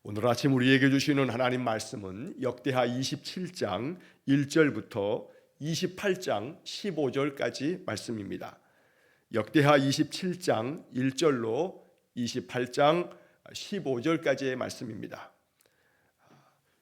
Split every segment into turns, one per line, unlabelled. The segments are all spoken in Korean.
오늘 아침 우리에게 주시는 하나님 말씀은 역대하 27장 1절부터 28장 15절까지 말씀입니다. 역대하 27장 1절로 28장 15절까지의 말씀입니다.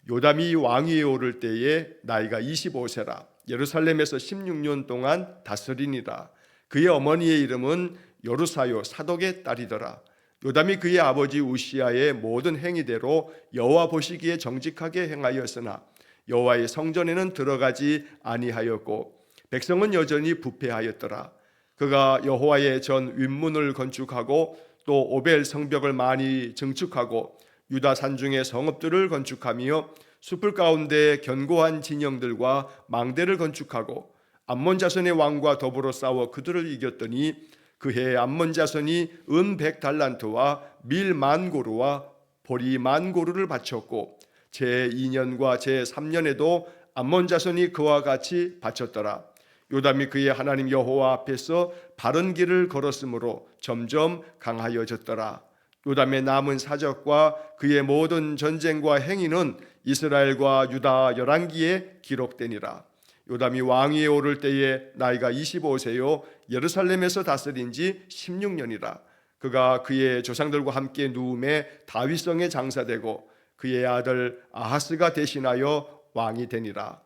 요담이 왕위에 오를 때에 나이가 25세라. 예루살렘에서 16년 동안 다스리니라. 그의 어머니의 이름은 여루사요 사독의 딸이더라. 요담이 그의 아버지 우시아의 모든 행위대로 여호와 보시기에 정직하게 행하였으나 여호와의 성전에는 들어가지 아니하였고 백성은 여전히 부패하였더라. 그가 여호와의 전 윗문을 건축하고 또 오벨 성벽을 많이 증축하고 유다 산중의 성읍들을 건축하며 숲을 가운데 견고한 진영들과 망대를 건축하고 암몬 자손의 왕과 더불어 싸워 그들을 이겼더니 그해 암몬 자손이 은 100달란트와 밀 10,000고루와 보리 10,000고루를 바쳤고 제2년과 제3년에도 암몬 자손이 그와 같이 바쳤더라. 요담이 그의 하나님 여호와 앞에서 바른 길을 걸었으므로 점점 강하여졌더라. 요담의 남은 사적과 그의 모든 전쟁과 행위는 이스라엘과 유다 열왕기에 기록되니라. 요담이 왕위에 오를 때에 나이가 25세요 예루살렘에서 다스린 지 16년이라. 그가 그의 조상들과 함께 누움에 다윗성에 장사되고 그의 아들 아하스가 대신하여 왕이 되니라.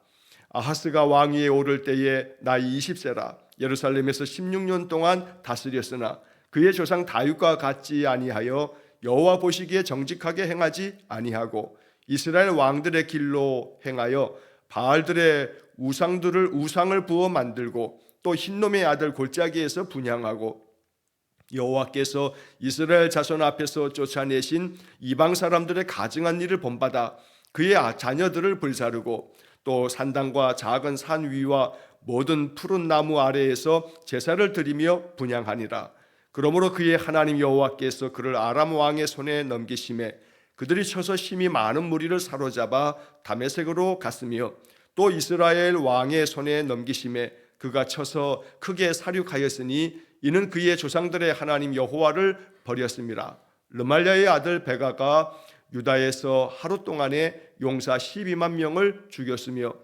아하스가 왕위에 오를 때에 나이 20세라. 예루살렘에서 16년 동안 다스렸으나 그의 조상 다윗과 같지 아니하여 여호와 보시기에 정직하게 행하지 아니하고 이스라엘 왕들의 길로 행하여 바알들의 우상을 부어 만들고 또 흰놈의 아들 골짜기에서 분향하고 여호와께서 이스라엘 자손 앞에서 쫓아내신 이방 사람들의 가증한 일을 본받아 그의 자녀들을 불사르고 또 산당과 작은 산 위와 모든 푸른 나무 아래에서 제사를 드리며 분향하니라. 그러므로 그의 하나님 여호와께서 그를 아람 왕의 손에 넘기심에 그들이 쳐서 심히 많은 무리를 사로잡아 다메섹으로 갔으며 또 이스라엘 왕의 손에 넘기심에 그가 쳐서 크게 사륙하였으니 이는 그의 조상들의 하나님 여호와를 버렸습니다. 르말랴의 아들 베가가 유다에서 하루 동안에 용사 12만 명을 죽였으며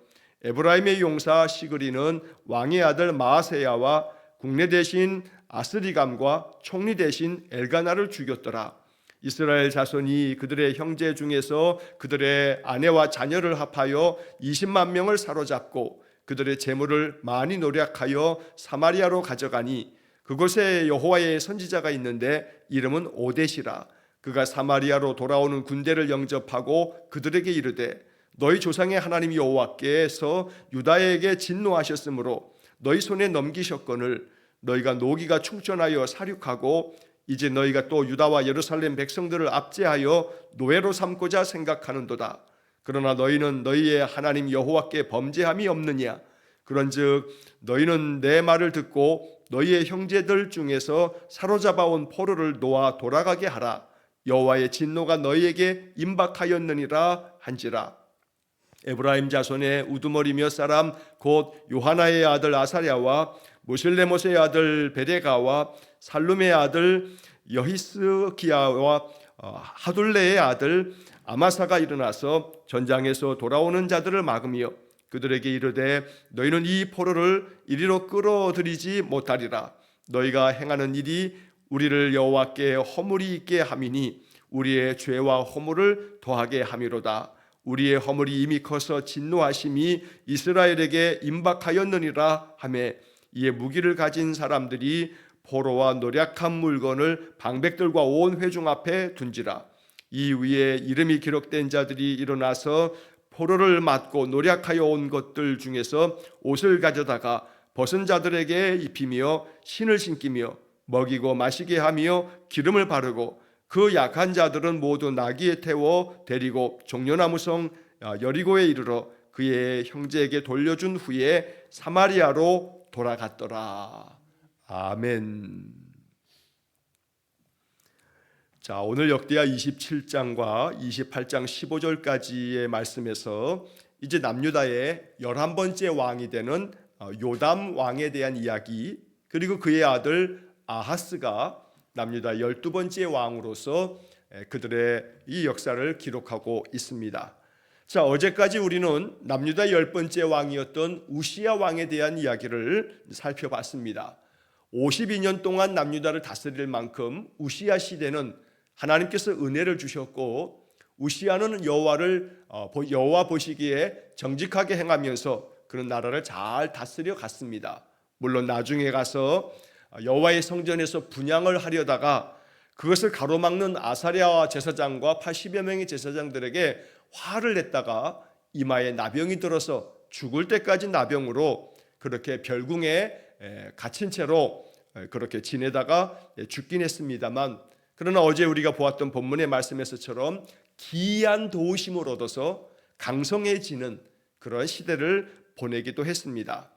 에브라임의 용사 시그리는 왕의 아들 마아세야와 국내 대신 아스리감과 총리 대신 엘가나를 죽였더라. 이스라엘 자손이 그들의 형제 중에서 그들의 아내와 자녀를 합하여 20만 명을 사로잡고 그들의 재물을 많이 노략하여 사마리아로 가져가니 그곳에 여호와의 선지자가 있는데 이름은 오뎃이라. 그가 사마리아로 돌아오는 군대를 영접하고 그들에게 이르되 너희 조상의 하나님 여호와께서 유다에게 진노하셨으므로 너희 손에 넘기셨거늘 너희가 노기가 충천하여 사륙하고 이제 너희가 또 유다와 예루살렘 백성들을 압제하여 노예로 삼고자 생각하는도다. 그러나 너희는 너희의 하나님 여호와께 범죄함이 없느냐? 그런즉 너희는 내 말을 듣고 너희의 형제들 중에서 사로잡아온 포로를 놓아 돌아가게 하라. 여호와의 진노가 너희에게 임박하였느니라 한지라. 에브라임 자손의 우두머리 몇 사람 곧 요하나의 아들 아사랴와 모실레못의 아들 베레가와 살룸의 아들 여히스기야와 하둘레의 아들 아마사가 일어나서 전장에서 돌아오는 자들을 막으며 그들에게 이르되 너희는 이 포로를 이리로 끌어들이지 못하리라. 너희가 행하는 일이 우리를 여호와께 허물이 있게 함이니 우리의 죄와 허물을 더하게 함이로다. 우리의 허물이 이미 커서 진노하심이 이스라엘에게 임박하였느니라 하매 이에 무기를 가진 사람들이 포로와 노략한 물건을 방백들과 온 회중 앞에 둔지라. 이 위에 이름이 기록된 자들이 일어나서 포로를 맞고 노략하여 온 것들 중에서 옷을 가져다가 벗은 자들에게 입히며 신을 신기며 먹이고 마시게 하며 기름을 바르고 그 약한 자들은 모두 나귀에 태워 데리고 종려나무성 여리고에 이르러 그의 형제에게 돌려준 후에 사마리아로 돌아갔더라. 아멘. 자, 오늘 역대하 27장과 28장 15절까지의 말씀에서 이제 남유다의 11번째 왕이 되는 요담 왕에 대한 이야기, 그리고 그의 아들 아하스가 남유다 12번째 왕으로서 그들의 이 역사를 기록하고 있습니다. 자, 어제까지 우리는 남유다 10번째 왕이었던 우시야 왕에 대한 이야기를 살펴봤습니다. 52년 동안 남유다를 다스릴 만큼 우시야 시대는 하나님께서 은혜를 주셨고, 우시야는 여호와 보시기에 정직하게 행하면서 그런 나라를 잘 다스려 갔습니다. 물론 나중에 가서 여호와의 성전에서 분향을 하려다가 그것을 가로막는 아사랴와 제사장과 80여 명의 제사장들에게 화를 냈다가 이마에 나병이 들어서 죽을 때까지 나병으로 그렇게 별궁에 갇힌 채로 그렇게 지내다가 죽긴 했습니다만, 그러나 어제 우리가 보았던 본문의 말씀에서처럼 기이한 도우심을 얻어서 강성해지는 그런 시대를 보내기도 했습니다.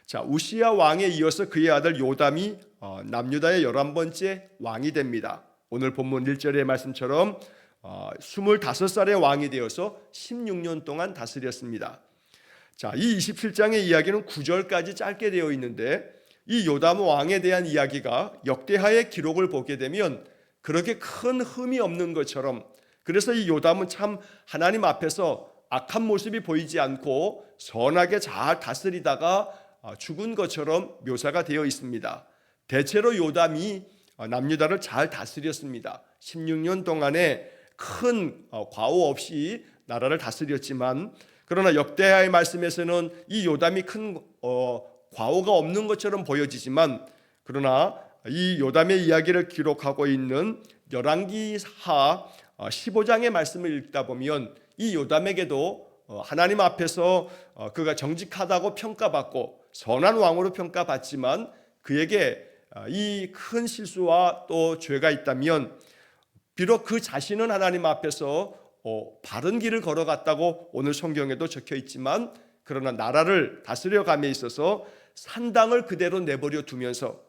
자, 우시야 왕에 이어서 그의 아들 요담이 남유다의 11번째 왕이 됩니다. 오늘 본문 1절의 말씀처럼 25살의 왕이 되어서 16년 동안 다스렸습니다. 자, 이 27장의 이야기는 9절까지 짧게 되어 있는데, 이 요담 왕에 대한 이야기가 역대하의 기록을 보게 되면 그렇게 큰 흠이 없는 것처럼, 그래서 이 요담은 참 하나님 앞에서 악한 모습이 보이지 않고 선하게 잘 다스리다가 죽은 것처럼 묘사가 되어 있습니다. 대체로 요담이 남유다를 잘 다스렸습니다. 16년 동안에 큰 과오 없이 나라를 다스렸지만, 그러나 역대하의 말씀에서는 이 요담이 큰 과오가 없는 것처럼 보여지지만, 그러나 이 요담의 이야기를 기록하고 있는 열왕기하 15장의 말씀을 읽다 보면 이 요담에게도 하나님 앞에서 그가 정직하다고 평가받고 선한 왕으로 평가받지만, 그에게 이 큰 실수와 또 죄가 있다면 비록 그 자신은 하나님 앞에서 바른 길을 걸어갔다고 오늘 성경에도 적혀 있지만, 그러나 나라를 다스려감에 있어서 산당을 그대로 내버려 두면서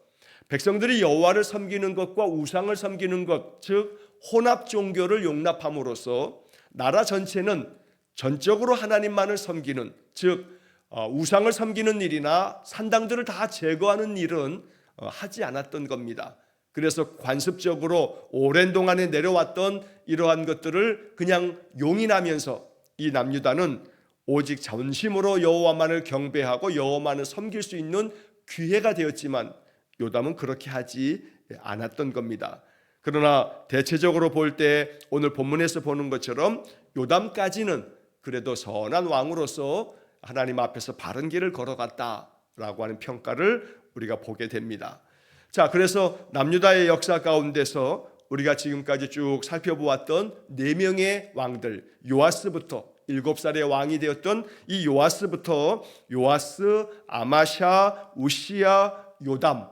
백성들이 여호와를 섬기는 것과 우상을 섬기는 것, 즉 혼합 종교를 용납함으로써 나라 전체는 전적으로 하나님만을 섬기는, 즉 우상을 섬기는 일이나 산당들을 다 제거하는 일은 하지 않았던 겁니다. 그래서 관습적으로 오랜 동안에 내려왔던 이러한 것들을 그냥 용인하면서 이 남유다는 오직 전심으로 여호와만을 경배하고 여호와만을 섬길 수 있는 기회가 되었지만, 요담은 그렇게 하지 않았던 겁니다. 그러나 대체적으로 볼 때 오늘 본문에서 보는 것처럼 요담까지는 그래도 선한 왕으로서 하나님 앞에서 바른 길을 걸어갔다라고 하는 평가를 우리가 보게 됩니다. 자, 그래서 남유다의 역사 가운데서 우리가 지금까지 쭉 살펴보았던 4명의 왕들, 요아스부터 7살의 왕이 되었던 이 요아스부터 요아스, 아마샤, 우시야, 요담,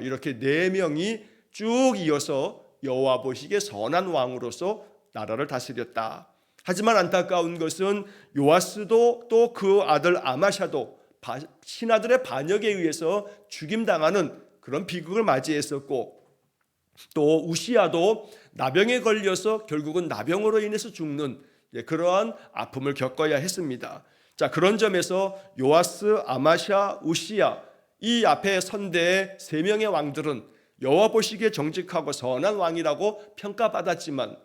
이렇게 4명이 쭉 이어서 여호와 보시기에 선한 왕으로서 나라를 다스렸다. 하지만 안타까운 것은 요아스도 또 그 아들 아마샤도 신하들의 반역에 의해서 죽임당하는 그런 비극을 맞이했었고, 또 우시야도 나병에 걸려서 결국은 나병으로 인해서 죽는 그러한 아픔을 겪어야 했습니다. 자, 그런 점에서 요아스, 아마샤, 우시야, 이 앞에 선대의 3명의 왕들은 여호와 보시기에 정직하고 선한 왕이라고 평가받았지만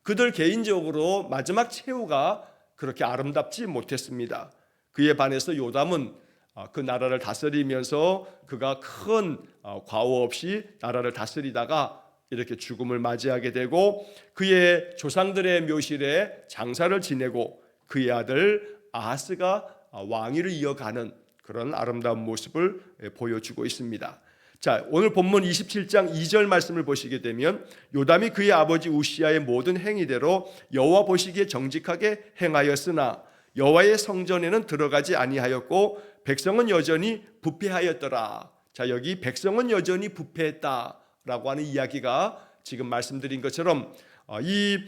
그들 개인적으로 마지막 최후가 그렇게 아름답지 못했습니다. 그에 반해서 요담은 그 나라를 다스리면서 그가 큰 과오 없이 나라를 다스리다가 이렇게 죽음을 맞이하게 되고, 그의 조상들의 묘실에 장사를 지내고 그의 아들 아하스가 왕위를 이어가는 그런 아름다운 모습을 보여주고 있습니다. 자, 오늘 본문 27장 2절 말씀을 보시게 되면 요담이 그의 아버지 우시야의 모든 행위대로 여호와 보시기에 정직하게 행하였으나 여호와의 성전에는 들어가지 아니하였고 백성은 여전히 부패하였더라. 자, 여기 백성은 여전히 부패했다라고 하는 이야기가 지금 말씀드린 것처럼 이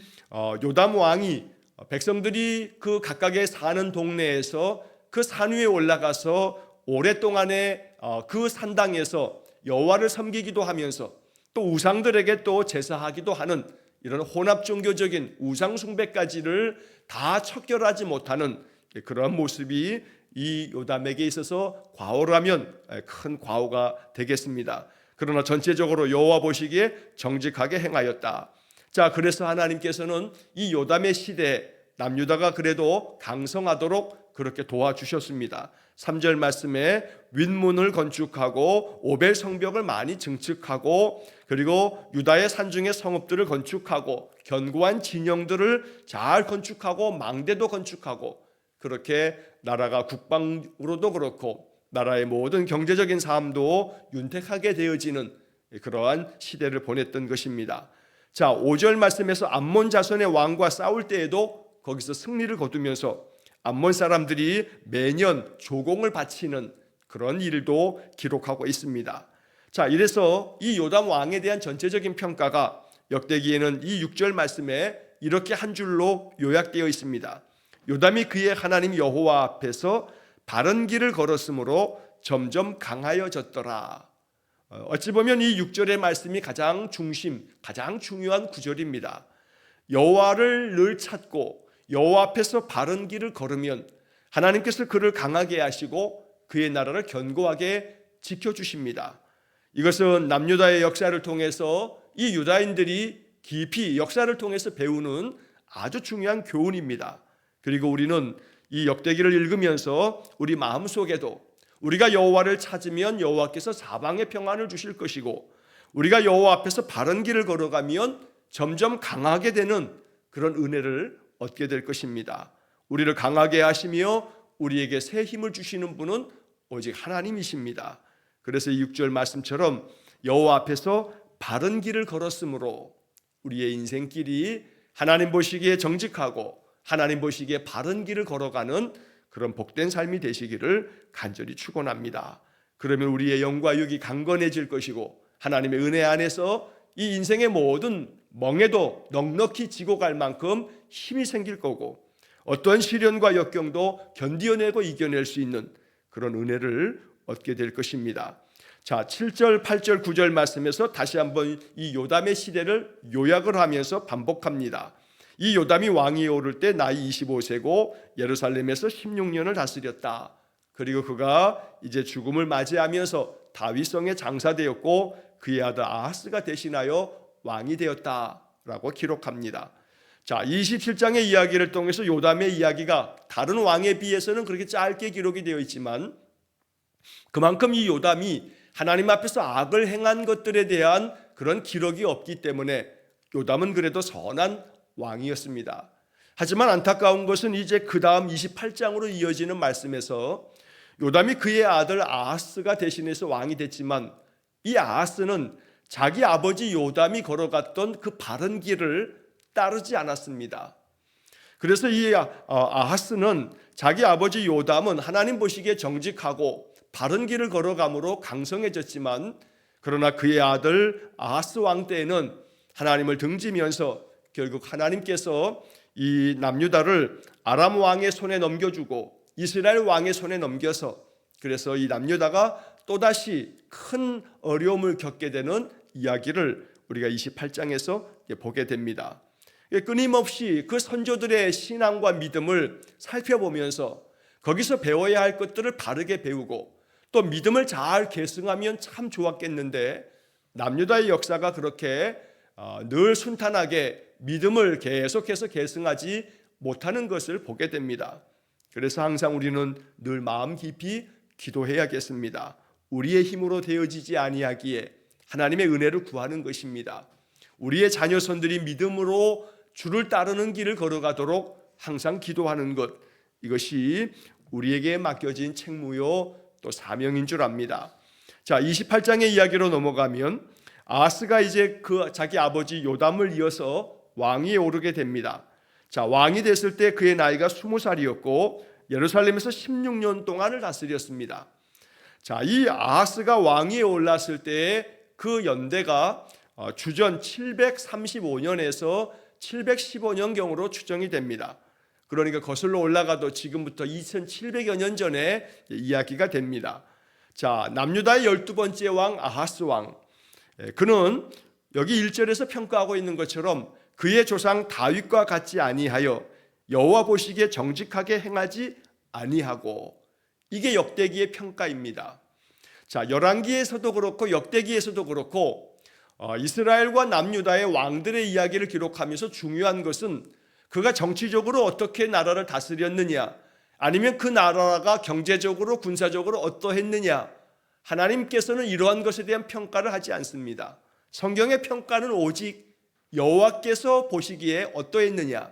요담 왕이 백성들이 그 각각의 사는 동네에서 그 산 위에 올라가서 오랫동안에 그 산당에서 여호와를 섬기기도 하면서 또 우상들에게 또 제사하기도 하는 이런 혼합 종교적인 우상 숭배까지를 다 척결하지 못하는 그런 모습이 이 요담에게 있어서 과오라면 큰 과오가 되겠습니다. 그러나 전체적으로 여호와 보시기에 정직하게 행하였다. 자, 그래서 하나님께서는 이 요담의 시대에 남유다가 그래도 강성하도록 그렇게 도와주셨습니다. 3절 말씀에 윗문을 건축하고 오벨 성벽을 많이 증축하고, 그리고 유다의 산중의 성읍들을 건축하고 견고한 진영들을 잘 건축하고 망대도 건축하고, 그렇게 나라가 국방으로도 그렇고 나라의 모든 경제적인 삶도 윤택하게 되어지는 그러한 시대를 보냈던 것입니다. 자, 5절 말씀에서 암몬 자손의 왕과 싸울 때에도 거기서 승리를 거두면서 암몬 사람들이 매년 조공을 바치는 그런 일도 기록하고 있습니다. 자, 이래서 이 요담 왕에 대한 전체적인 평가가 역대기에는 이 6절 말씀에 이렇게 한 줄로 요약되어 있습니다. 요담이 그의 하나님 여호와 앞에서 바른 길을 걸었으므로 점점 강하여졌더라. 어찌 보면 이 6절의 말씀이 가장 중요한 구절입니다. 여호와를 늘 찾고 여호와 앞에서 바른 길을 걸으면 하나님께서 그를 강하게 하시고 그의 나라를 견고하게 지켜주십니다. 이것은 남유다의 역사를 통해서 이 유다인들이 깊이 역사를 통해서 배우는 아주 중요한 교훈입니다. 그리고 우리는 이 역대기를 읽으면서 우리 마음속에도 우리가 여호와를 찾으면 여호와께서 사방에 평안을 주실 것이고, 우리가 여호와 앞에서 바른 길을 걸어가면 점점 강하게 되는 그런 은혜를 얻게 될 것입니다. 우리를 강하게 하시며 우리에게 새 힘을 주시는 분은 오직 하나님이십니다. 그래서 이 6절 말씀처럼 여호와 앞에서 바른 길을 걸었으므로 우리의 인생길이 하나님 보시기에 정직하고 하나님 보시기에 바른 길을 걸어가는 그런 복된 삶이 되시기를 간절히 축원합니다. 그러면 우리의 영과 육이 강건해질 것이고 하나님의 은혜 안에서 이 인생의 모든 멍에도 넉넉히 지고 갈 만큼 힘이 생길 거고, 어떠한 시련과 역경도 견디어내고 이겨낼 수 있는 그런 은혜를 얻게 될 것입니다. 자, 7절, 8절, 9절 말씀에서 다시 한번 이 요담의 시대를 요약을 하면서 반복합니다. 이 요담이 왕위에 오를 때 나이 25세고 예루살렘에서 16년을 다스렸다. 그리고 그가 이제 죽음을 맞이하면서 다윗성에 장사되었고 그의 아들 아하스가 대신하여 왕이 되었다라고 기록합니다. 자, 27장의 이야기를 통해서 요담의 이야기가 다른 왕에 비해서는 그렇게 짧게 기록이 되어 있지만, 그만큼 이 요담이 하나님 앞에서 악을 행한 것들에 대한 그런 기록이 없기 때문에 요담은 그래도 선한 왕이었습니다. 하지만 안타까운 것은 이제 그 다음 28장으로 이어지는 말씀에서 요담이 그의 아들 아하스가 대신해서 왕이 됐지만, 이 아하스는 자기 아버지 요담이 걸어갔던 그 바른 길을 따르지 않았습니다. 그래서 이 아하스는 자기 아버지 요담은 하나님 보시기에 정직하고 바른 길을 걸어감으로 강성해졌지만, 그러나 그의 아들 아하스 왕 때에는 하나님을 등지면서 결국 하나님께서 이 남유다를 아람 왕의 손에 넘겨주고 이스라엘 왕의 손에 넘겨서, 그래서 이 남유다가 또다시 큰 어려움을 겪게 되는 이야기를 우리가 28장에서 보게 됩니다. 끊임없이 그 선조들의 신앙과 믿음을 살펴보면서 거기서 배워야 할 것들을 바르게 배우고 또 믿음을 잘 계승하면 참 좋았겠는데, 남유다의 역사가 그렇게 늘 순탄하게 믿음을 계속해서 계승하지 못하는 것을 보게 됩니다. 그래서 항상 우리는 늘 마음 깊이 기도해야겠습니다. 우리의 힘으로 되어지지 아니하기에 하나님의 은혜를 구하는 것입니다. 우리의 자녀손들이 믿음으로 주를 따르는 길을 걸어가도록 항상 기도하는 것, 이것이 우리에게 맡겨진 책무요 또 사명인 줄 압니다. 자, 28장의 이야기로 넘어가면 아하스가 이제 그 자기 아버지 요담을 이어서 왕위에 오르게 됩니다. 자, 왕이 됐을 때 그의 나이가 20살이었고 예루살렘에서 16년 동안을 다스렸습니다. 자, 이 아하스가 왕위에 올랐을 때 그 연대가 주전 735년에서 715년경으로 추정이 됩니다. 그러니까 거슬러 올라가도 지금부터 2700여 년 전에 이야기가 됩니다. 자, 남유다의 12번째 왕 아하스 왕, 그는 여기 1절에서 평가하고 있는 것처럼 그의 조상 다윗과 같지 아니하여 여호와 보시기에 정직하게 행하지 아니하고, 이게 역대기의 평가입니다. 자, 열왕기에서도 그렇고 역대기에서도 그렇고 이스라엘과 남유다의 왕들의 이야기를 기록하면서 중요한 것은 그가 정치적으로 어떻게 나라를 다스렸느냐, 아니면 그 나라가 경제적으로 군사적으로 어떠했느냐, 하나님께서는 이러한 것에 대한 평가를 하지 않습니다. 성경의 평가는 오직 여호와께서 보시기에 어떠했느냐,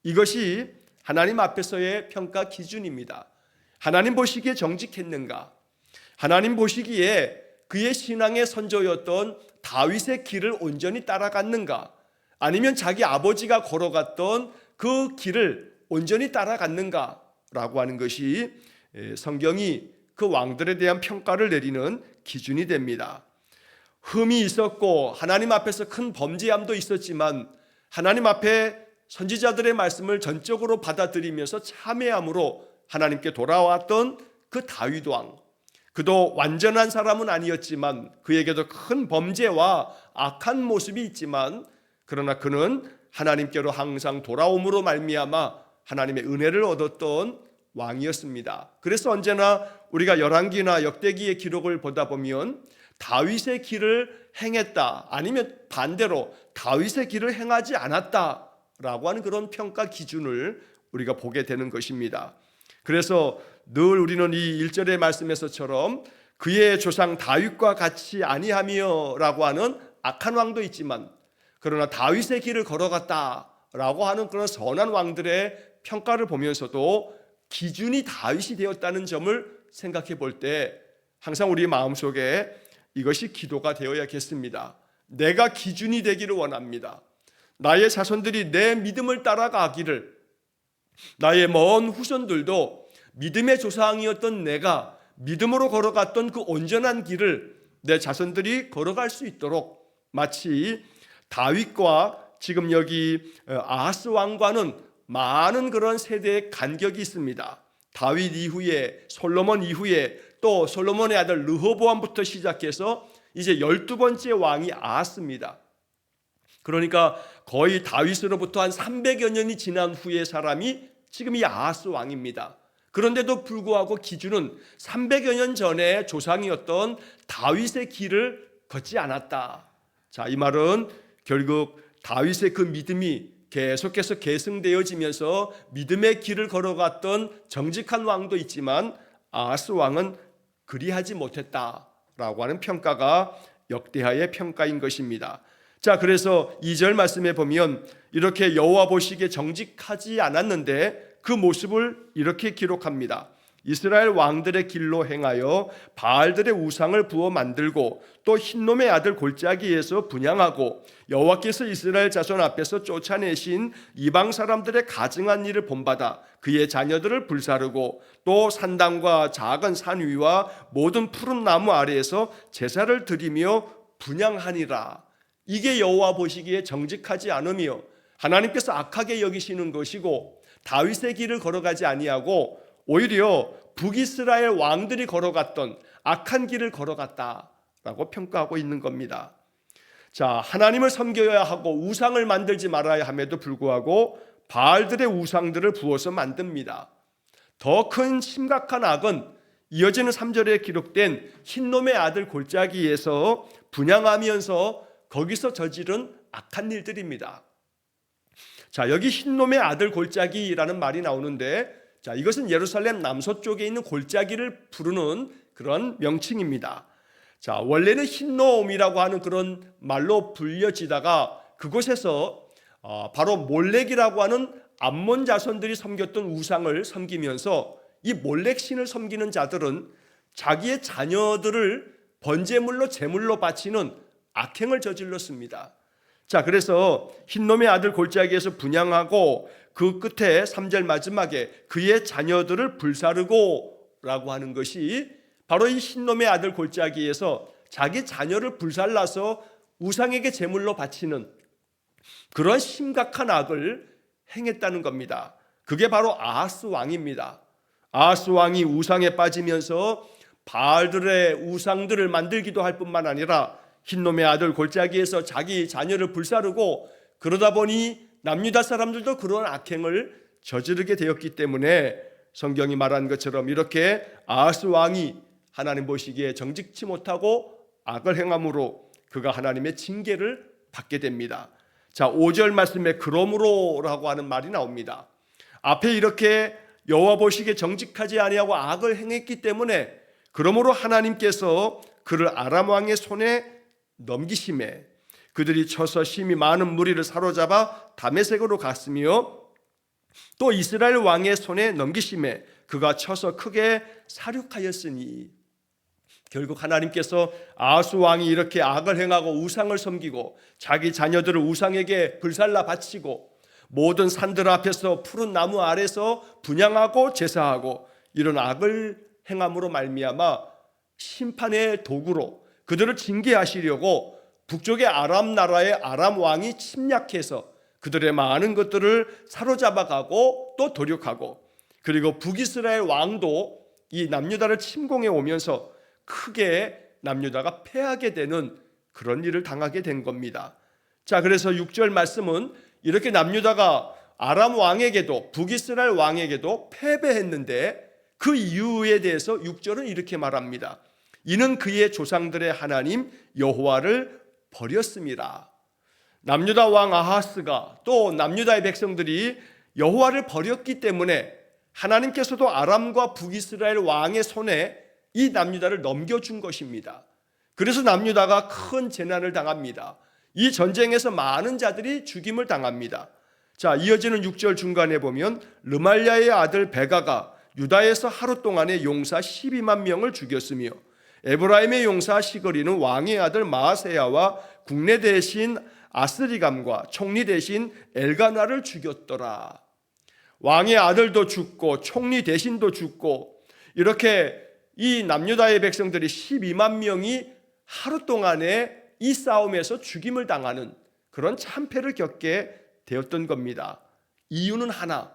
이것이 하나님 앞에서의 평가 기준입니다. 하나님 보시기에 정직했는가, 하나님 보시기에 그의 신앙의 선조였던 다윗의 길을 온전히 따라갔는가, 아니면 자기 아버지가 걸어갔던 그 길을 온전히 따라갔는가 라고 하는 것이 성경이 그 왕들에 대한 평가를 내리는 기준이 됩니다. 흠이 있었고 하나님 앞에서 큰 범죄함도 있었지만 하나님 앞에 선지자들의 말씀을 전적으로 받아들이면서 참회함으로 하나님께 돌아왔던 그 다윗 왕, 그도 완전한 사람은 아니었지만 그에게도 큰 범죄와 악한 모습이 있지만 그러나 그는 하나님께로 항상 돌아옴으로 말미암아 하나님의 은혜를 얻었던 왕이었습니다. 그래서 언제나 우리가 열왕기나 역대기의 기록을 보다 보면 다윗의 길을 행했다, 아니면 반대로 다윗의 길을 행하지 않았다라고 하는 그런 평가 기준을 우리가 보게 되는 것입니다. 그래서 늘 우리는 이 1절의 말씀에서처럼 그의 조상 다윗과 같이 아니하며 라고 하는 악한 왕도 있지만 그러나 다윗의 길을 걸어갔다라고 하는 그런 선한 왕들의 평가를 보면서도 기준이 다윗이 되었다는 점을 생각해 볼 때 항상 우리 마음속에 이것이 기도가 되어야겠습니다. 내가 기준이 되기를 원합니다. 나의 자손들이 내 믿음을 따라가기를, 나의 먼 후손들도 믿음의 조상이었던 내가 믿음으로 걸어갔던 그 온전한 길을 내 자손들이 걸어갈 수 있도록, 마치 다윗과 지금 여기 아하스 왕과는 많은 그런 세대의 간격이 있습니다. 다윗 이후에, 솔로몬 이후에, 또 솔로몬의 아들 르호보암부터 시작해서 이제 12번째 왕이 아하스입니다. 그러니까 거의 다윗으로부터 한 300여 년이 지난 후의 사람이 지금 이 아하스 왕입니다. 그런데도 불구하고 기준은 300여 년 전에 조상이었던 다윗의 길을 걷지 않았다. 자, 이 말은 결국 다윗의 그 믿음이 계속해서 계승되어지면서 믿음의 길을 걸어갔던 정직한 왕도 있지만 아하스 왕은 그리하지 못했다라고 하는 평가가 역대하의 평가인 것입니다. 자, 그래서 2절 말씀에 보면 이렇게 여호와 보시기에 정직하지 않았는데 그 모습을 이렇게 기록합니다. 이스라엘 왕들의 길로 행하여 바알들의 우상을 부어 만들고 또 흰놈의 아들 골짜기에서 분향하고 여호와께서 이스라엘 자손 앞에서 쫓아내신 이방 사람들의 가증한 일을 본받아 그의 자녀들을 불사르고 또 산당과 작은 산 위와 모든 푸른 나무 아래에서 제사를 드리며 분향하니라. 이게 여호와 보시기에 정직하지 않으며 하나님께서 악하게 여기시는 것이고 다윗의 길을 걸어가지 아니하고 오히려 북이스라엘 왕들이 걸어갔던 악한 길을 걸어갔다라고 평가하고 있는 겁니다. 자, 하나님을 섬겨야 하고 우상을 만들지 말아야 함에도 불구하고 바알들의 우상들을 부어서 만듭니다. 더 큰 심각한 악은 이어지는 3절에 기록된 흰놈의 아들 골짜기에서 분향하면서 거기서 저지른 악한 일들입니다. 자, 여기 흰놈의 아들 골짜기라는 말이 나오는데, 자, 이것은 예루살렘 남서쪽에 있는 골짜기를 부르는 그런 명칭입니다. 자, 원래는 흰놈이라고 하는 그런 말로 불려지다가 그곳에서 바로 몰렉이라고 하는 암몬 자손들이 섬겼던 우상을 섬기면서 이 몰렉 신을 섬기는 자들은 자기의 자녀들을 번제물로 제물로 바치는 악행을 저질렀습니다. 자, 그래서 흰놈의 아들 골짜기에서 분향하고 그 끝에 3절 마지막에 그의 자녀들을 불사르고 라고 하는 것이 바로 이 흰놈의 아들 골짜기에서 자기 자녀를 불살라서 우상에게 제물로 바치는 그런 심각한 악을 행했다는 겁니다. 그게 바로 아하스 왕입니다. 아하스 왕이 우상에 빠지면서 바알들의 우상들을 만들기도 할 뿐만 아니라 흰놈의 아들 골짜기에서 자기 자녀를 불사르고, 그러다 보니 남유다 사람들도 그런 악행을 저지르게 되었기 때문에 성경이 말한 것처럼 이렇게 아하스 왕이 하나님 보시기에 정직치 못하고 악을 행함으로 그가 하나님의 징계를 받게 됩니다. 자, 5절 말씀에 그러므로라고 하는 말이 나옵니다. 앞에 이렇게 여호와 보시기에 정직하지 아니하고 악을 행했기 때문에 그러므로 하나님께서 그를 아람 왕의 손에 넘기심에 그들이 쳐서 심히 많은 무리를 사로잡아 다메섹으로 갔으며 또 이스라엘 왕의 손에 넘기심에 그가 쳐서 크게 사륙하였으니, 결국 하나님께서 아하스 왕이 이렇게 악을 행하고 우상을 섬기고 자기 자녀들을 우상에게 불살라 바치고 모든 산들 앞에서 푸른 나무 아래서 분향하고 제사하고 이런 악을 행함으로 말미암아 심판의 도구로 그들을 징계하시려고 북쪽의 아람 나라의 아람 왕이 침략해서 그들의 많은 것들을 사로잡아가고 또 도륙하고, 그리고 북이스라엘 왕도 이 남유다를 침공해 오면서 크게 남유다가 패하게 되는 그런 일을 당하게 된 겁니다. 자, 그래서 6절 말씀은 이렇게 남유다가 아람 왕에게도 북이스라엘 왕에게도 패배했는데 그 이유에 대해서 6절은 이렇게 말합니다. 이는 그의 조상들의 하나님 여호와를 버렸습니다. 남유다 왕 아하스가 또 남유다의 백성들이 여호와를 버렸기 때문에 하나님께서도 아람과 북이스라엘 왕의 손에 이 남유다를 넘겨준 것입니다. 그래서 남유다가 큰 재난을 당합니다. 이 전쟁에서 많은 자들이 죽임을 당합니다. 자, 이어지는 6절 중간에 보면 르말랴의 아들 베가가 유다에서 하루 동안에 용사 12만 명을 죽였으며 에브라임의 용사 시거리는 왕의 아들 마아세야와 국내 대신 아스리감과 총리 대신 엘가나를 죽였더라. 왕의 아들도 죽고 총리 대신도 죽고 이렇게 이 남유다의 백성들이 12만 명이 하루 동안에 이 싸움에서 죽임을 당하는 그런 참패를 겪게 되었던 겁니다. 이유는 하나,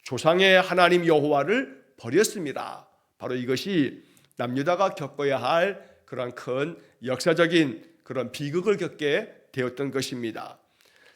조상의 하나님 여호와를 버렸습니다. 바로 이것이 남유다가 겪어야 할 그런 큰 역사적인 그런 비극을 겪게 되었던 것입니다.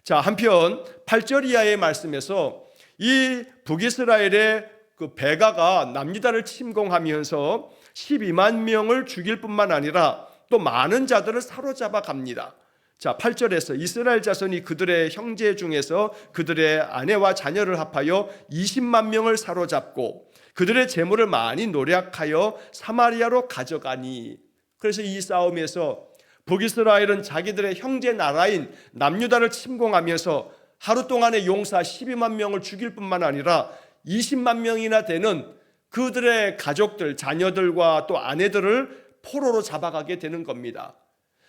자, 한편 8절 이하의 말씀에서 이 북이스라엘의 그 베가가 남유다를 침공하면서 12만 명을 죽일 뿐만 아니라 또 많은 자들을 사로잡아 갑니다. 자, 8절에서 이스라엘 자손이 그들의 형제 중에서 그들의 아내와 자녀를 합하여 20만 명을 사로잡고 그들의 재물을 많이 노략하여 사마리아로 가져가니, 그래서 이 싸움에서 북이스라엘은 자기들의 형제 나라인 남유다를 침공하면서 하루 동안에 용사 12만 명을 죽일 뿐만 아니라 20만 명이나 되는 그들의 가족들, 자녀들과 또 아내들을 포로로 잡아가게 되는 겁니다.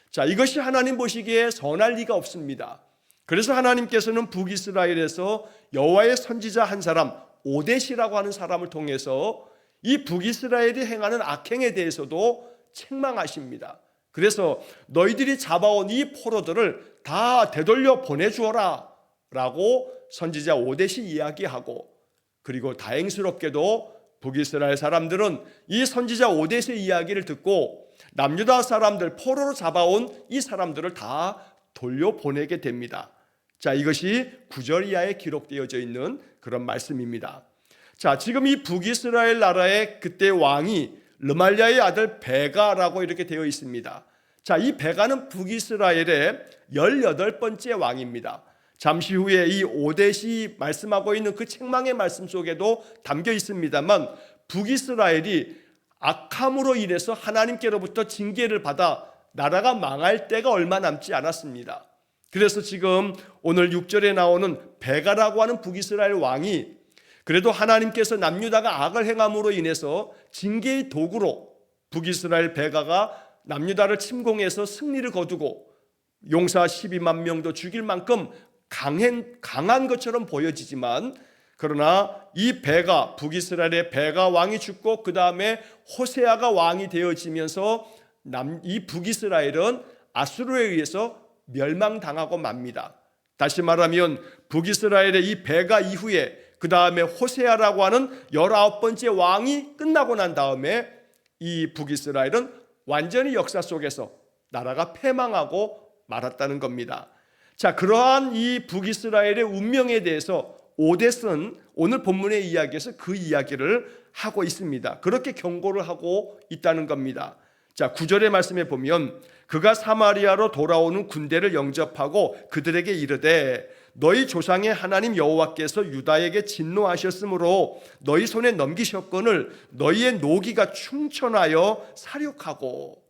자, 이것이 하나님 보시기에 선할 리가 없습니다. 그래서 하나님께서는 북이스라엘에서 여호와의 선지자 한 사람 오뎃이라고 하는 사람을 통해서 이 북이스라엘이 행하는 악행에 대해서도 책망하십니다. 그래서 너희들이 잡아온 이 포로들을 다 되돌려 보내주어라 라고 선지자 오뎃이 이야기하고, 그리고 다행스럽게도 북이스라엘 사람들은 이 선지자 오뎃의 이야기를 듣고 남유다 사람들, 포로로 잡아온 이 사람들을 다 돌려보내게 됩니다. 자, 이것이 9절 이하에 기록되어져 있는 그런 말씀입니다. 자, 지금 이 북이스라엘 나라의 그때 왕이 르말랴의 아들 베가라고 이렇게 되어 있습니다. 자, 이 베가는 북이스라엘의 18번째 왕입니다. 잠시 후에 이 오뎃이 말씀하고 있는 그 책망의 말씀 속에도 담겨 있습니다만, 북이스라엘이 악함으로 인해서 하나님께로부터 징계를 받아 나라가 망할 때가 얼마 남지 않았습니다. 그래서 지금 오늘 6절에 나오는 베가라고 하는 북이스라엘 왕이 그래도 하나님께서 남유다가 악을 행함으로 인해서 징계의 도구로 북이스라엘 베가가 남유다를 침공해서 승리를 거두고 용사 12만 명도 죽일 만큼 강한 것처럼 보여지지만, 그러나 이 베가, 북이스라엘의 베가 왕이 죽고 그 다음에 호세아가 왕이 되어지면서 이 북이스라엘은 아수르에 의해서 멸망당하고 맙니다. 다시 말하면 북이스라엘의 이 베가 이후에 그 다음에 호세아라고 하는 19번째 왕이 끝나고 난 다음에 이 북이스라엘은 완전히 역사 속에서 나라가 패망하고 말았다는 겁니다. 자, 그러한 이 북이스라엘의 운명에 대해서 오뎃은 오늘 본문의 이야기에서 그 이야기를 하고 있습니다. 그렇게 경고를 하고 있다는 겁니다. 자, 9절의 말씀에 보면 그가 사마리아로 돌아오는 군대를 영접하고 그들에게 이르되 너희 조상의 하나님 여호와께서 유다에게 진노하셨으므로 너희 손에 넘기셨거늘 너희의 노기가 충천하여 사륙하고.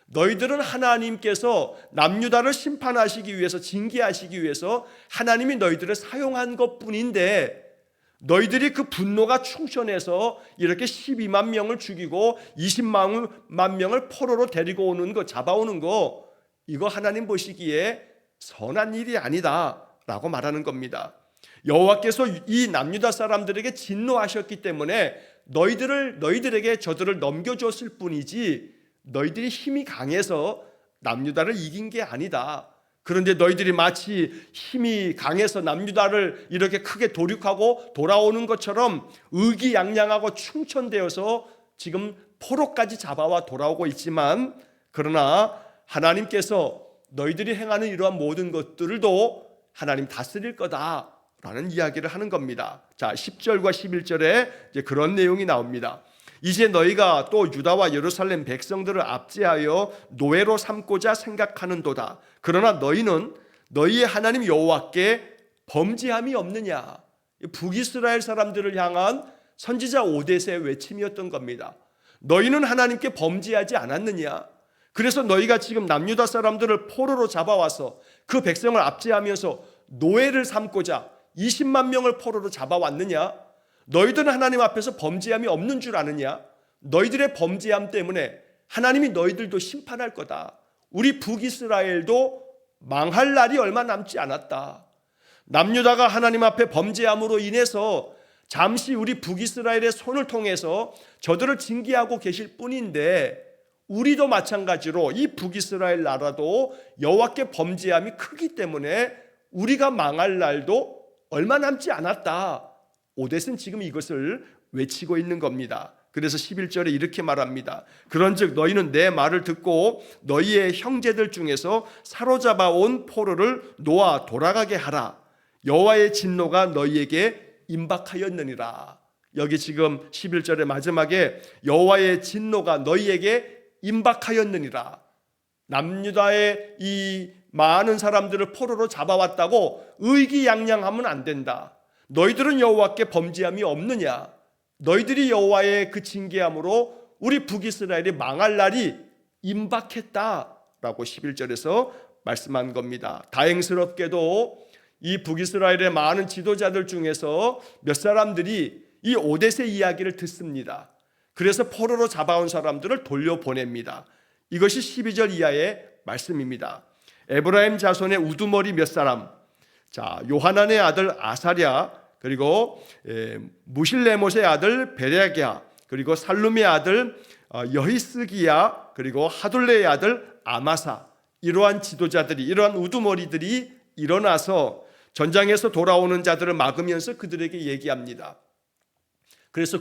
너희들은 하나님께서 남유다를 심판하시기 위해서, 징계하시기 위해서 하나님이 너희들을 사용한 것뿐인데 너희들이 그 분노가 충천해서 이렇게 12만 명을 죽이고 20만 명을 포로로 데리고 오는 거, 잡아오는 거, 이거 하나님 보시기에 선한 일이 아니다 라고 말하는 겁니다. 여호와께서 이 남유다 사람들에게 진노하셨기 때문에 너희들에게 저들을 넘겨줬을 뿐이지 너희들이 힘이 강해서 남유다를 이긴 게 아니다. 그런데 너희들이 마치 힘이 강해서 남유다를 이렇게 크게 도륙하고 돌아오는 것처럼 의기양양하고 충천되어서 지금 포로까지 잡아와 돌아오고 있지만, 그러나 하나님께서 너희들이 행하는 이러한 모든 것들도 하나님 다스릴 거다라는 이야기를 하는 겁니다. 자, 10절과 11절에 이제 그런 내용이 나옵니다. 이제 너희가 또 유다와 예루살렘 백성들을 압제하여 노예로 삼고자 생각하는도다. 그러나 너희는 너희의 하나님 여호와께 범죄함이 없느냐. 북이스라엘 사람들을 향한 선지자 오데세의 외침이었던 겁니다. 너희는 하나님께 범죄하지 않았느냐. 그래서 너희가 지금 남유다 사람들을 포로로 잡아와서 그 백성을 압제하면서 노예를 삼고자 20만 명을 포로로 잡아왔느냐. 너희들은 하나님 앞에서 범죄함이 없는 줄 아느냐? 너희들의 범죄함 때문에 하나님이 너희들도 심판할 거다. 우리 북이스라엘도 망할 날이 얼마 남지 않았다. 남유다가 하나님 앞에 범죄함으로 인해서 잠시 우리 북이스라엘의 손을 통해서 저들을 징계하고 계실 뿐인데, 우리도 마찬가지로 이 북이스라엘 나라도 여호와께 범죄함이 크기 때문에 우리가 망할 날도 얼마 남지 않았다. 오뎃은 지금 이것을 외치고 있는 겁니다. 그래서 11절에 이렇게 말합니다. 그런즉 너희는 내 말을 듣고 너희의 형제들 중에서 사로잡아 온 포로를 놓아 돌아가게 하라. 여호와의 진노가 너희에게 임박하였느니라. 여기 지금 11절의 마지막에 여호와의 진노가 너희에게 임박하였느니라. 남유다의 이 많은 사람들을 포로로 잡아왔다고 의기양양하면 안 된다. 너희들은 여호와께 범죄함이 없느냐? 너희들이 여호와의 그 징계함으로 우리 북이스라엘이 망할 날이 임박했다라고 11절에서 말씀한 겁니다. 다행스럽게도 이 북이스라엘의 많은 지도자들 중에서 몇 사람들이 이 오뎃의 이야기를 듣습니다. 그래서 포로로 잡아온 사람들을 돌려보냅니다. 이것이 12절 이하의 말씀입니다. 에브라임 자손의 우두머리 몇 사람, 자, 요하난의 아들 아사랴, 그리고 무실레못의 아들 베레기야, 그리고 살룸의 아들 여히스기야, 그리고 하둘레의 아들 아마사, 이러한 지도자들이, 이러한 우두머리들이 일어나서 전장에서 돌아오는 자들을 막으면서 그들에게 얘기합니다. 그래서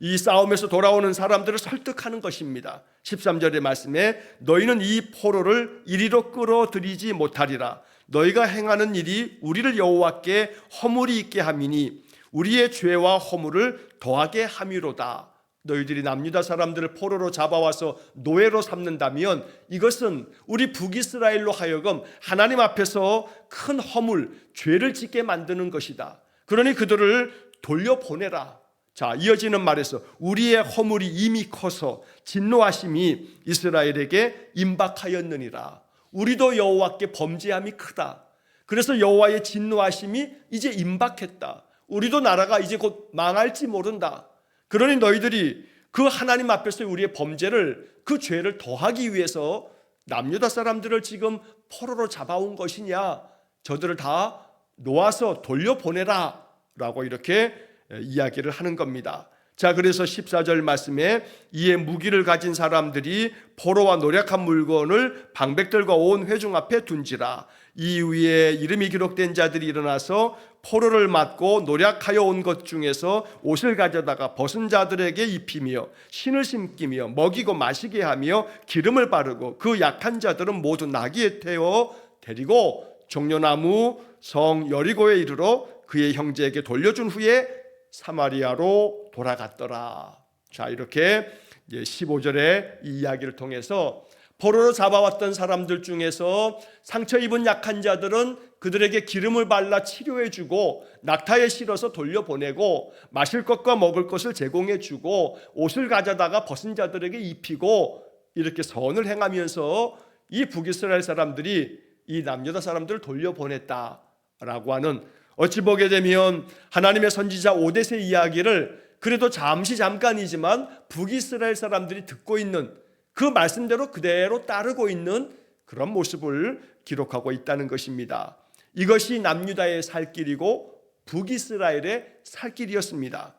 이 싸움에서 돌아오는 사람들을 설득하는 것입니다. 13절의 말씀에 너희는 이 포로를 이리로 끌어들이지 못하리라. 너희가 행하는 일이 우리를 여호와께 허물이 있게 함이니 우리의 죄와 허물을 더하게 함이로다. 너희들이 남유다 사람들을 포로로 잡아와서 노예로 삼는다면 이것은 우리 북이스라엘로 하여금 하나님 앞에서 큰 허물, 죄를 짓게 만드는 것이다. 그러니 그들을 돌려보내라. 자, 이어지는 말에서 우리의 허물이 이미 커서 진노하심이 이스라엘에게 임박하였느니라. 우리도 여호와께 범죄함이 크다. 그래서 여호와의 진노하심이 이제 임박했다. 우리도 나라가 이제 곧 망할지 모른다. 그러니 너희들이 그 하나님 앞에서 우리의 범죄를, 그 죄를 더하기 위해서 남유다 사람들을 지금 포로로 잡아온 것이냐? 저들을 다 놓아서 돌려보내라 라고 이렇게 이야기를 하는 겁니다. 자, 그래서 14절 말씀에 이에 무기를 가진 사람들이 포로와 노략한 물건을 방백들과 온 회중 앞에 둔지라. 이 위에 이름이 기록된 자들이 일어나서 포로를 맞고 노략하여 온 것 중에서 옷을 가져다가 벗은 자들에게 입히며 신을 신기며 먹이고 마시게 하며 기름을 바르고 그 약한 자들은 모두 나귀에 태워 데리고 종려나무 성 여리고에 이르러 그의 형제에게 돌려준 후에 사마리아로 돌아갔더라. 자, 이렇게 15절의 이 이야기를 통해서 포로로 잡아왔던 사람들 중에서 상처 입은 약한 자들은 그들에게 기름을 발라 치료해주고 낙타에 실어서 돌려보내고 마실 것과 먹을 것을 제공해주고 옷을 가져다가 벗은 자들에게 입히고 이렇게 선을 행하면서 이 북이스라엘 사람들이 이 남유다 사람들을 돌려보냈다라고 하는, 어찌 보게 되면 하나님의 선지자 오뎃의 이야기를 그래도 잠깐이지만 북이스라엘 사람들이 듣고 있는 그 말씀대로 그대로 따르고 있는 그런 모습을 기록하고 있다는 것입니다. 이것이 남유다의 살 길이고 북이스라엘의 살 길이었습니다.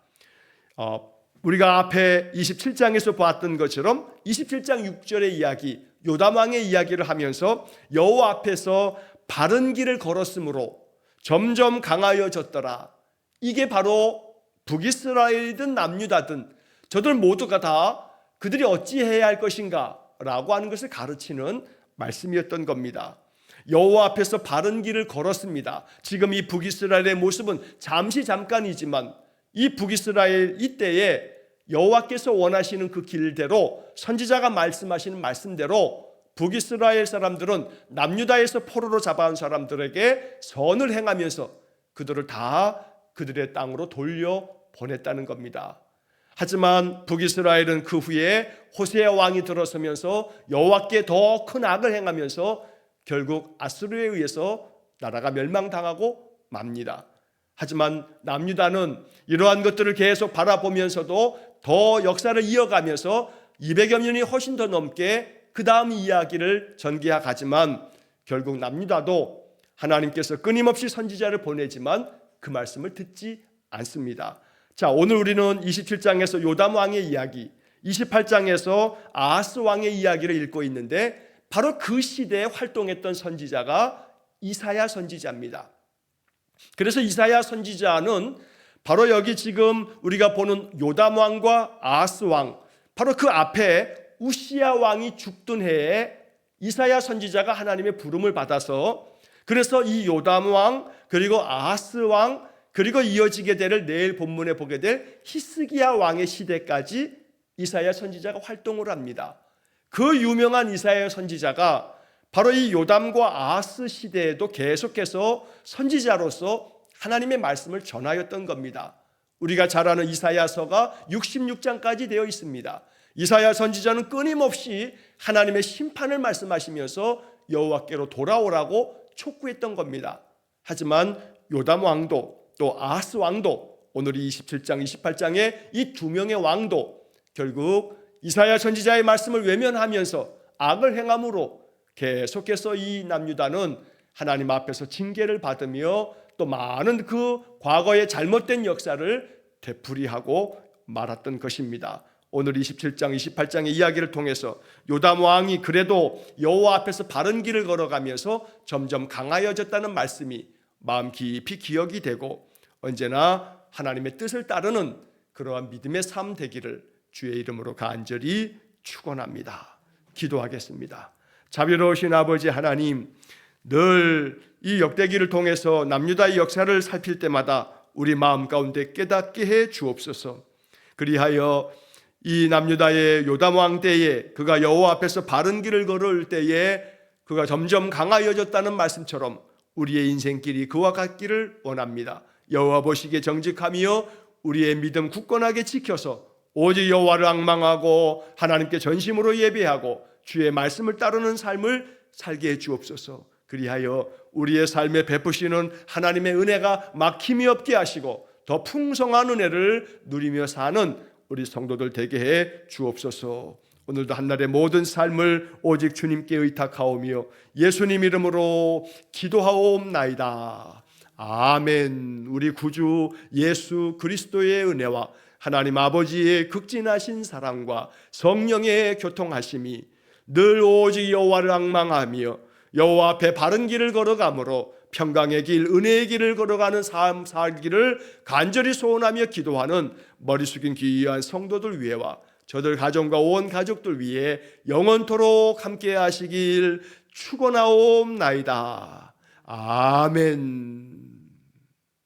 우리가 앞에 27장에서 보았던 것처럼 27장 6절의 이야기, 요담 왕의 이야기를 하면서 여호와 앞에서 바른 길을 걸었으므로 점점 강하여졌더라. 이게 바로 북이스라엘이든 남유다든 저들 모두가 다 그들이 어찌해야 할 것인가 라고 하는 것을 가르치는 말씀이었던 겁니다. 여호와 앞에서 바른 길을 걸었습니다. 지금 이 북이스라엘의 모습은 잠깐이지만 이 북이스라엘 이때에 여호와께서 원하시는 그 길대로, 선지자가 말씀하시는 말씀대로 북이스라엘 사람들은 남유다에서 포로로 잡아온 사람들에게 선을 행하면서 그들을 다 그들의 땅으로 돌려보냈다는 겁니다. 하지만 북이스라엘은 그 후에 호세아 왕이 들어서면서 여호와께 더 큰 악을 행하면서 결국 아수르에 의해서 나라가 멸망당하고 맙니다. 하지만 남유다는 이러한 것들을 계속 바라보면서도 더 역사를 이어가면서 200여 년이 훨씬 더 넘게 그 다음 이야기를 전개해 가지만 결국 남유다도 하나님께서 끊임없이 선지자를 보내지만 그 말씀을 듣지 않습니다. 자, 오늘 우리는 27장에서 요담 왕의 이야기, 28장에서 아하스 왕의 이야기를 읽고 있는데 바로 그 시대에 활동했던 선지자가 이사야 선지자입니다. 그래서 이사야 선지자는 바로 여기 지금 우리가 보는 요담 왕과 아하스 왕, 바로 그 앞에 우시야 왕이 죽던 해에 이사야 선지자가 하나님의 부름을 받아서, 그래서 이 요담 왕 그리고 아하스 왕 그리고 이어지게 될 내일 본문에 보게 될 히스기야 왕의 시대까지 이사야 선지자가 활동을 합니다. 그 유명한 이사야 선지자가 바로 이 요담과 아하스 시대에도 계속해서 선지자로서 하나님의 말씀을 전하였던 겁니다. 우리가 잘 아는 이사야서가 66장까지 되어 있습니다. 이사야 선지자는 끊임없이 하나님의 심판을 말씀하시면서 여호와께로 돌아오라고 촉구했던 겁니다. 하지만 요담 왕도 또 아하스 왕도, 오늘 27장 28장의 이 두 명의 왕도 결국 이사야 선지자의 말씀을 외면하면서 악을 행함으로 계속해서 이 남유다는 하나님 앞에서 징계를 받으며 또 많은 그 과거의 잘못된 역사를 되풀이하고 말았던 것입니다. 오늘 27장 28장의 이야기를 통해서 요담 왕이 그래도 여호와 앞에서 바른 길을 걸어가면서 점점 강하여졌다는 말씀이 마음 깊이 기억이 되고 언제나 하나님의 뜻을 따르는 그러한 믿음의 삶 되기를 주의 이름으로 간절히 축원합니다. 기도하겠습니다. 자비로우신 아버지 하나님, 늘 이 역대기를 통해서 남유다의 역사를 살필 때마다 우리 마음 가운데 깨닫게 해 주옵소서. 그리하여 이 남유다의 요담 왕 때에 그가 여호와 앞에서 바른 길을 걸을 때에 그가 점점 강하여졌다는 말씀처럼 우리의 인생길이 그와 같기를 원합니다. 여호와 보시기에 정직하며 우리의 믿음 굳건하게 지켜서 오직 여호와를 앙망하고 하나님께 전심으로 예배하고 주의 말씀을 따르는 삶을 살게 해 주옵소서. 그리하여 우리의 삶에 베푸시는 하나님의 은혜가 막힘이 없게 하시고 더 풍성한 은혜를 누리며 사는 우리 성도들 되게 해 주옵소서. 오늘도 한날의 모든 삶을 오직 주님께 의탁하오며 예수님 이름으로 기도하옵나이다. 아멘. 우리 구주 예수 그리스도의 은혜와 하나님 아버지의 극진하신 사랑과 성령의 교통하심이 늘 오직 여호와를 앙망하며 여호와 앞에 바른 길을 걸어가므로 평강의 길, 은혜의 길을 걸어가는 삶 살기를 간절히 소원하며 기도하는 머리 숙인 귀한 성도들 위해와 저들 가정과 온 가족들 위해 영원토록 함께 하시길 축원하옵나이다. 아멘.